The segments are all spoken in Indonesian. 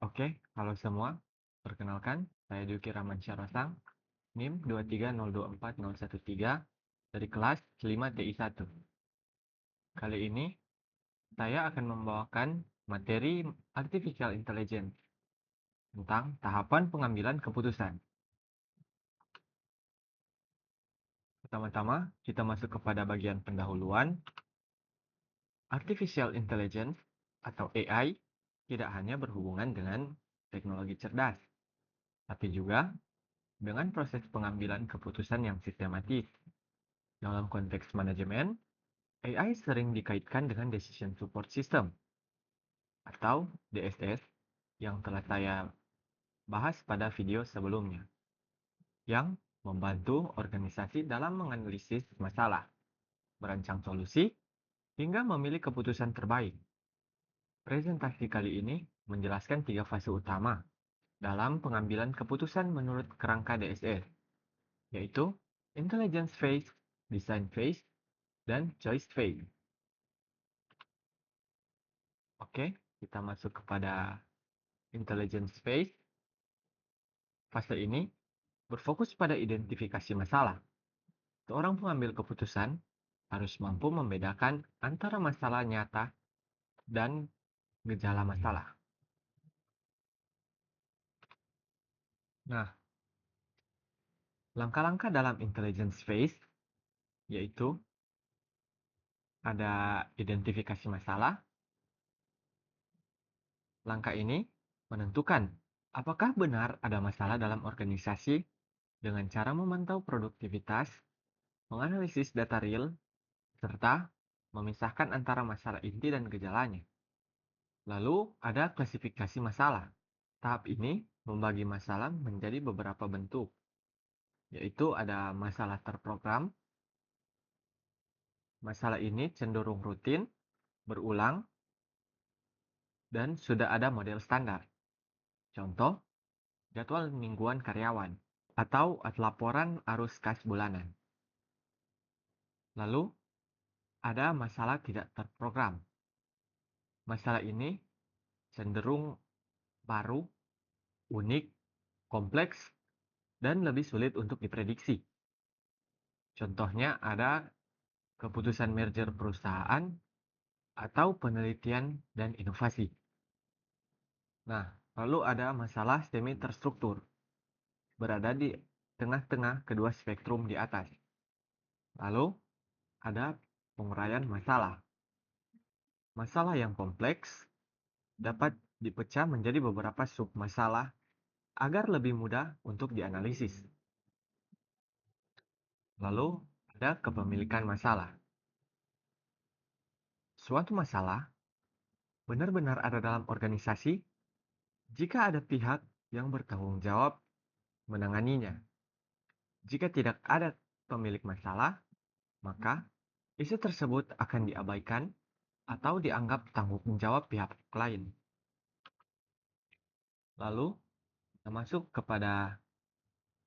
Oke, halo semua. Perkenalkan, saya Dyuki Ramansyah Rosang, NIM 2302413 dari kelas 5 TI 1. Kali ini, saya akan membawakan materi Artificial Intelligence tentang tahapan pengambilan keputusan. Pertama-tama, kita masuk kepada bagian pendahuluan. Artificial Intelligence atau AI tidak hanya berhubungan dengan teknologi cerdas, tapi juga dengan proses pengambilan keputusan yang sistematis. Dalam konteks manajemen, AI sering dikaitkan dengan Decision Support System atau DSS yang telah saya bahas pada video sebelumnya, yang membantu organisasi dalam menganalisis masalah, merancang solusi, hingga memilih keputusan terbaik. Presentasi kali ini menjelaskan 3 fase utama dalam pengambilan keputusan menurut kerangka DSS, yaitu Intelligence Phase, Design Phase, dan Choice Phase. Oke, kita masuk kepada Intelligence Phase. Fase ini berfokus pada identifikasi masalah. Seorang pengambil keputusan harus mampu membedakan antara masalah nyata dan gejala masalah. Nah, langkah-langkah dalam intelligence phase yaitu ada identifikasi masalah. Langkah ini menentukan apakah benar ada masalah dalam organisasi dengan cara memantau produktivitas, menganalisis data real, serta memisahkan antara masalah inti dan gejalanya. Lalu ada klasifikasi masalah. Tahap ini membagi masalah menjadi beberapa bentuk, yaitu ada masalah terprogram. Masalah ini cenderung rutin, berulang, dan sudah ada model standar. Contoh, jadwal mingguan karyawan, atau laporan arus kas bulanan. Lalu, ada masalah tidak terprogram. Masalah ini cenderung baru, unik, kompleks, dan lebih sulit untuk diprediksi. Contohnya ada keputusan merger perusahaan atau penelitian dan inovasi. Nah, lalu ada masalah semi terstruktur, berada di tengah-tengah kedua spektrum di atas. Lalu ada penguraian masalah. Masalah yang kompleks dapat dipecah menjadi beberapa submasalah agar lebih mudah untuk dianalisis. Lalu ada kepemilikan masalah. Suatu masalah benar-benar ada dalam organisasi jika ada pihak yang bertanggung jawab menanganinya. Jika tidak ada pemilik masalah, maka isu tersebut akan diabaikan atau dianggap tanggung jawab pihak lain. Lalu, kita masuk kepada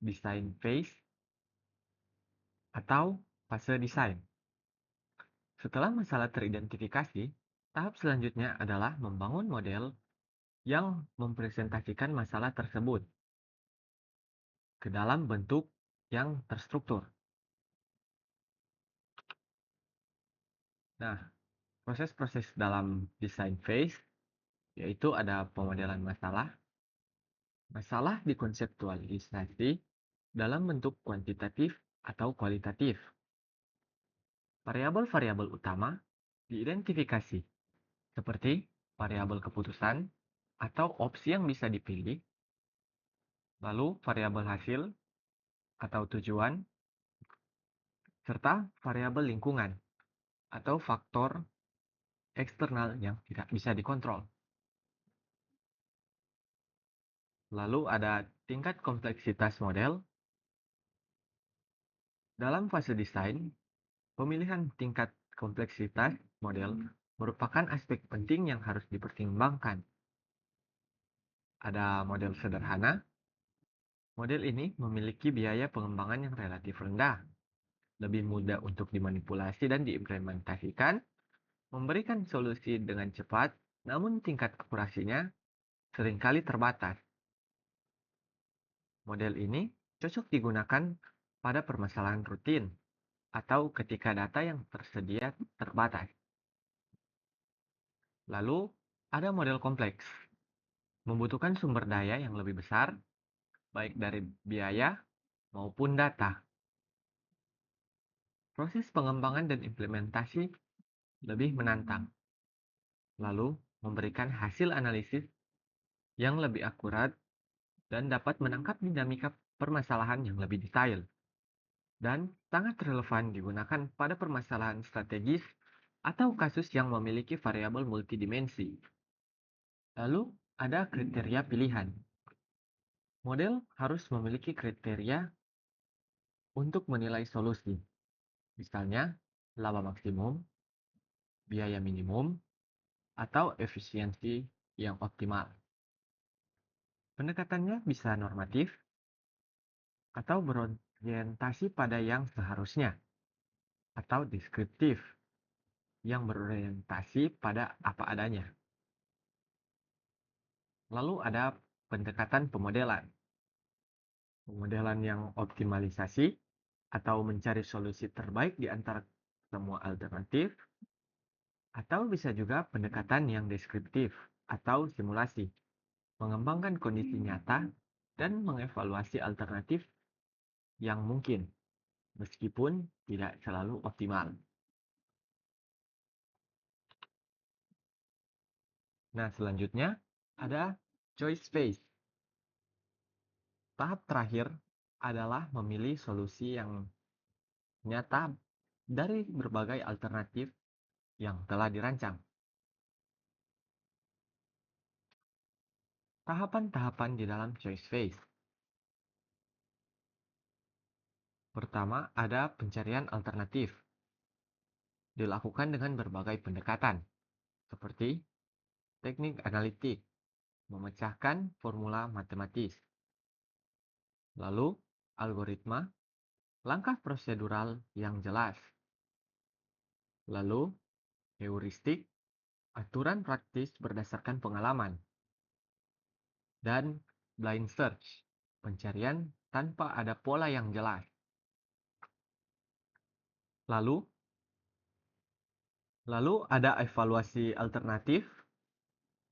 design phase atau fase desain. Setelah masalah teridentifikasi, tahap selanjutnya adalah membangun model yang mempresentasikan masalah tersebut ke dalam bentuk yang terstruktur. Nah, proses-proses dalam design phase yaitu ada pemodelan masalah. Masalah dikonseptualisasi dalam bentuk kuantitatif atau kualitatif. Variabel-variabel utama diidentifikasi, seperti variabel keputusan atau opsi yang bisa dipilih, lalu variabel hasil atau tujuan, serta variabel lingkungan atau faktor eksternal yang tidak bisa dikontrol. Lalu ada tingkat kompleksitas model. Dalam fase desain, pemilihan tingkat kompleksitas model merupakan aspek penting yang harus dipertimbangkan. Ada model sederhana. Model ini memiliki biaya pengembangan yang relatif rendah, lebih mudah untuk dimanipulasi dan diimplementasikan, memberikan solusi dengan cepat, namun tingkat akurasinya seringkali terbatas. Model ini cocok digunakan pada permasalahan rutin atau ketika data yang tersedia terbatas. Lalu, ada model kompleks, membutuhkan sumber daya yang lebih besar, baik dari biaya maupun data. Proses pengembangan dan implementasi lebih menantang, lalu memberikan hasil analisis yang lebih akurat dan dapat menangkap dinamika permasalahan yang lebih detail, dan sangat relevan digunakan pada permasalahan strategis atau kasus yang memiliki variabel multidimensi. Lalu, ada kriteria pilihan. Model harus memiliki kriteria untuk menilai solusi, misalnya laba maksimum, biaya minimum, atau efisiensi yang optimal. Pendekatannya bisa normatif atau berorientasi pada yang seharusnya, atau deskriptif yang berorientasi pada apa adanya. Lalu ada pendekatan pemodelan. Pemodelan yang optimalisasi atau mencari solusi terbaik di antara semua alternatif, atau bisa juga pendekatan yang deskriptif atau simulasi, mengembangkan kondisi nyata dan mengevaluasi alternatif yang mungkin, meskipun tidak selalu optimal. Nah, selanjutnya ada choice phase. Tahap terakhir adalah memilih solusi yang nyata dari berbagai alternatif yang telah dirancang. Tahapan-tahapan di dalam choice phase. Pertama, ada pencarian alternatif. Dilakukan dengan berbagai pendekatan, seperti teknik analitik, memecahkan formula matematis. Lalu, algoritma, langkah prosedural yang jelas. Lalu, heuristik, aturan praktis berdasarkan pengalaman. Dan blind search, pencarian tanpa ada pola yang jelas. Lalu ada evaluasi alternatif.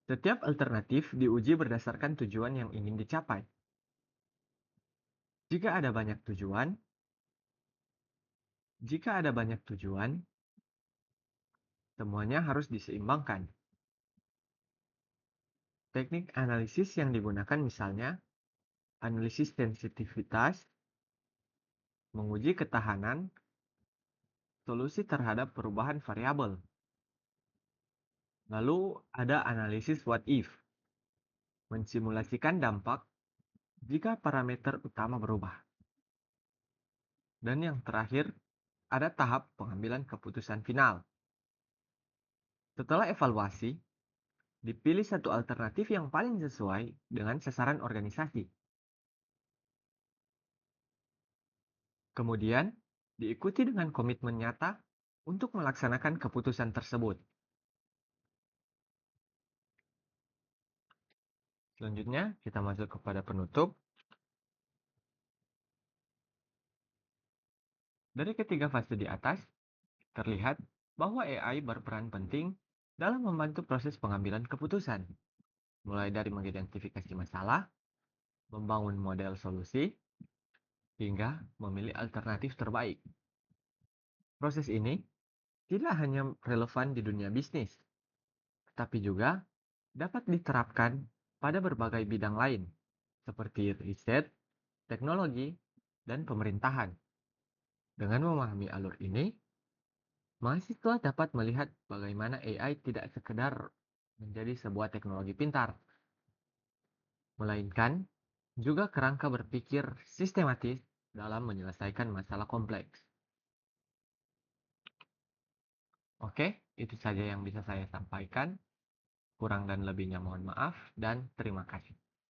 Setiap alternatif diuji berdasarkan tujuan yang ingin dicapai. Jika ada banyak tujuan, semuanya harus diseimbangkan. Teknik analisis yang digunakan misalnya analisis sensitivitas, menguji ketahanan, solusi terhadap perubahan variabel. Lalu ada analisis what if, mensimulasikan dampak jika parameter utama berubah. Dan yang terakhir, ada tahap pengambilan keputusan final. Setelah evaluasi, dipilih satu alternatif yang paling sesuai dengan sasaran organisasi. Kemudian, diikuti dengan komitmen nyata untuk melaksanakan keputusan tersebut. Selanjutnya, kita masuk kepada penutup. Dari ketiga fase di atas, terlihat bahwa AI berperan penting dalam membantu proses pengambilan keputusan, mulai dari mengidentifikasi masalah, membangun model solusi, hingga memilih alternatif terbaik. Proses ini tidak hanya relevan di dunia bisnis, tapi juga dapat diterapkan pada berbagai bidang lain, seperti riset, teknologi, dan pemerintahan. Dengan memahami alur ini, mahasiswa dapat melihat bagaimana AI tidak sekedar menjadi sebuah teknologi pintar, melainkan juga kerangka berpikir sistematis dalam menyelesaikan masalah kompleks. Oke, itu saja yang bisa saya sampaikan. Kurang dan lebihnya mohon maaf dan terima kasih.